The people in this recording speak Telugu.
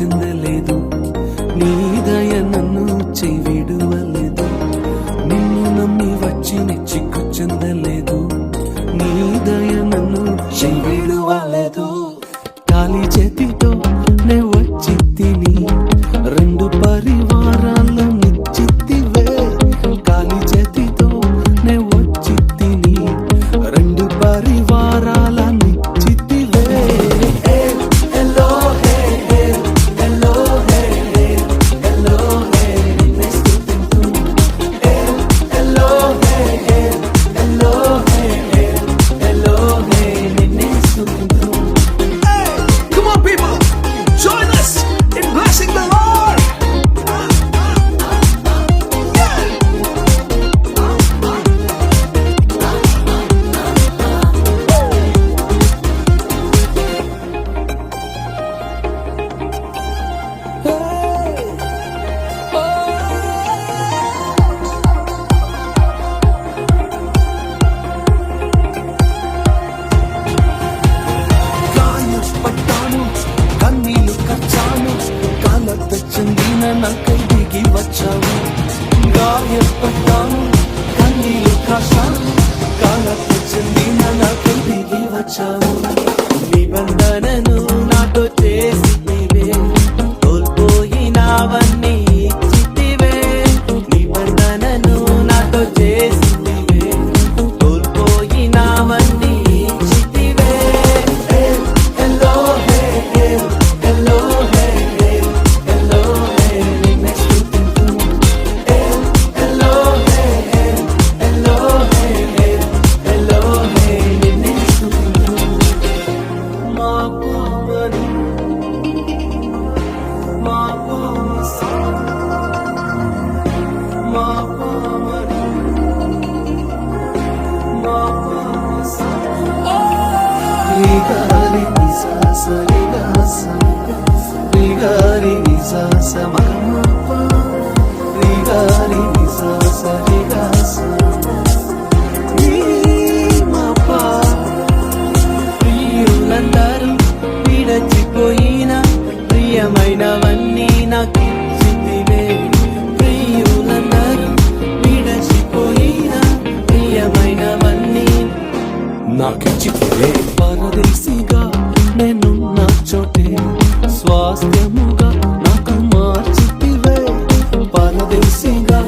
చెందలేదు, నీ దయ నన్ను చెవిడువలేదు. నిన్ను నమ్మి వచ్చి చిక్కు చెందలేదు, నీ దయ నన్ను చెవిడువలేదు. ఖాళీ చేతితో నే వచ్చి తిని రెండు పరివారాల్లో నిచ్చితివే. ఖాళీ చేతితో నే వచ్చి తిని రెండు పరివారాల నిచ్చితివే. ఎలోహే ఎలోహే ఎలోహే నిన్నే స్తుతింతు. ఎలోహే ఎలోహే ఎలోహే నిన్నే స్తుతింతు. Come on, people, join us in blessing the Lord. గాయపడ్డాను, కన్నీళ్లు కచ్చాను, కాలత చెందిన నాకై దిగి వచ్చావు. గాయపడ్డాను, కన్నీళ్లు కాశాను, కాలత చెందిన నాకై దిగి వచ్చావు. నిబంధనను నాతో చేసితివే, కోల్పోయినవన్నీ ఇచ్చితివే. నిబంధనను నాతో చేసితివే, కోల్పోయినవన్నీ ఇచ్చితివే. ఎలోహే ఎలోహే ఎలోహే నిన్నే స్తుతింతు. ఎలోహే ఎలోహే ఎలోహే నిన్నే స్తుతింతు. మా పావని మా పావని మా పావని మా పావని. రిగారి నిసాస రిగాస రిగారి నిసాస మగమాప రిగారి నిసాస రిగాస మాప. ప్రియులందరూ విడచిపోయిన ప్రియమైనవన్నీ నాకిచ్చితివే. ప్రియులందరూ విడచిపోయిన ప్రియమైనవన్నీ నాకిచ్చితివే. పరదేశిగా నేను నా చోటే స్వాస్థ్యముగా నాకు మార్చితివే. పరదేశిగా